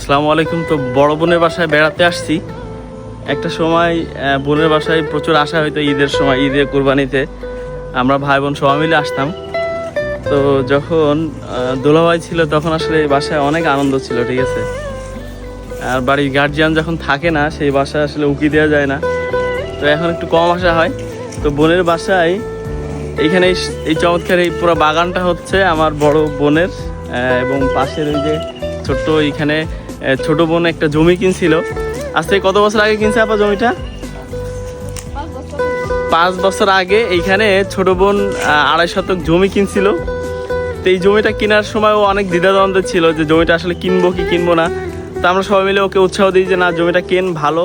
আসসালামু আলাইকুম। তো বড় বোনের বাসায় বেড়াতে আসছি। একটা সময় বোনের বাসায় প্রচুর আশা হইতো ঈদের সময়, ঈদের কুরবানিতে আমরা ভাই বোন সবাই মিলে আসতাম। তো যখন দুলাভাই ছিল তখন আসলে এই বাসায় অনেক আনন্দ ছিল, ঠিক আছে। আর বাড়ির গার্জিয়ান যখন থাকে না সেই বাসায় আসলে উকি দেওয়া যায় না, তো এখন একটু কম আসা হয়। তো বোনের বাসায় এইখানে এই চমৎকার এই পুরো বাগানটা হচ্ছে আমার বড় বোনের, এবং পাশের ওই যে ছোট্ট এইখানে ছোট বোন একটা জমি কিনছিল। আজ থেকে কত বছর আগে কিনছে আপা জমিটা? 5 বছর আগে এইখানে ছোট বোন 2.5 শতক জমি কিনছিল। তো এই জমিটা কেনার সময় ও অনেক দ্বিধাদ্বন্দ্ব ছিল যে জমিটা আসলে কিনবো কি কিনবো না। তো আমরা সবাই মিলে ওকে উৎসাহ দিই যে না, জমিটা কেন, ভালো।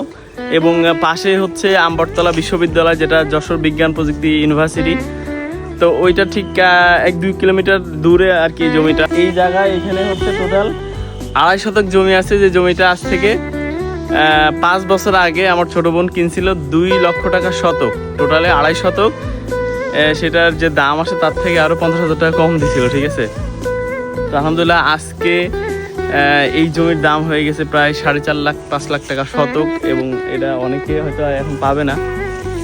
এবং পাশে হচ্ছে আমবরতলা বিশ্ববিদ্যালয়, যেটা যশোর বিজ্ঞান প্রযুক্তি ইউনিভার্সিটি। তো ওইটা ঠিক 1-2 কিলোমিটার দূরে আর কি জমিটা। এই জায়গায় এখানে হচ্ছে টোটাল 2.5 শতক জমি আছে, যে জমিটা আজ থেকে 5 বছর আগে আমার ছোট বোন কিনছিল 2 লক্ষ টাকা শতক, টোটালে 2.5 শতক। সেটার যে দাম আসে তার থেকে আরও 50,000 টাকা কম দিছিল, ঠিক আছে। তো আলহামদুলিল্লাহ আজকে এই জমির দাম হয়ে গেছে প্রায় 4.5 লাখ 5 লাখ টাকা শতক, এবং এটা অনেকে হয়তো এখন পাবে না।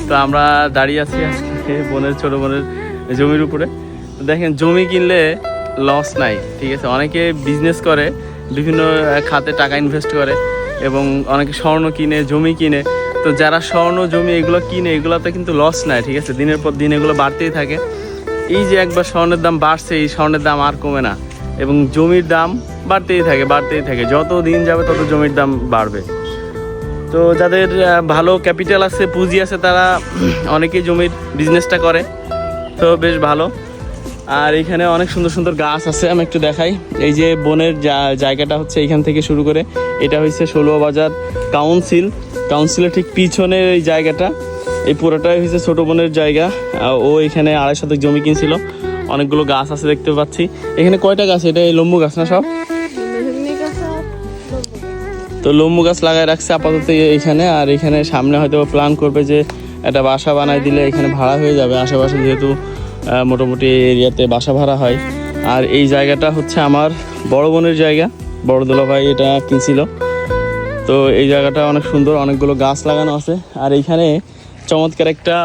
তো আমরা দাঁড়িয়ে আছি আজকে ছোট বোনের জমির উপরে। দেখেন, জমি কিনলে লস নাই, ঠিক আছে। অনেকে বিজনেস করে, বিভিন্ন খাতে টাকা ইনভেস্ট করে, এবং অনেকে স্বর্ণ কিনে, জমি কিনে। তো যারা স্বর্ণ, জমি এগুলো কিনে, এগুলোতে কিন্তু লস নাই, ঠিক আছে। দিনের পর দিন এগুলো বাড়তেই থাকে। এই যে একবার স্বর্ণের দাম বাড়ছে, এই স্বর্ণের দাম আর কমে না, এবং জমির দাম বাড়তেই থাকে। যত দিন যাবে তত জমির দাম বাড়বে। তো যাদের ভালো ক্যাপিটাল আছে, পুঁজি আছে, তারা অনেকেই জমির বিজনেসটা করে, তো বেশ ভালো। আর এখানে অনেক সুন্দর সুন্দর গাছ আছে, আমি একটু দেখাই। এই যে বনের জায়গাটা হচ্ছে এইখান থেকে শুরু করে, এটা হচ্ছে ষোলোবাজার কাউন্সিলের ঠিক পিছনের এই জায়গাটা, এই পুরোটাই হচ্ছে ছোট বোনের জায়গা। ও এখানে 2.5 শতক জমি কিনছিল। অনেকগুলো গাছ আছে দেখতে পাচ্ছি। এখানে কয়টা গাছ? এটা এই লম্বু গাছ না সব? তো লম্বু গাছ লাগাই রাখছে আপাতত এইখানে। আর এখানে সামনে হয়তো প্ল্যান করবে যে একটা বাসা বানায় দিলে এখানে ভাড়া হয়ে যাবে, আশেপাশে যেহেতু মোটামুটি এরিয়াতে বাসা ভাড়া হয়। আর এই জায়গাটা হচ্ছে আমার বড় বোনের জায়গা, বড় দুলাভাই এটা কিনছিল। তো এই জায়গাটা অনেক সুন্দর, অনেকগুলো গাছ লাগানো আছে। আর এইখানে চমৎকার একটা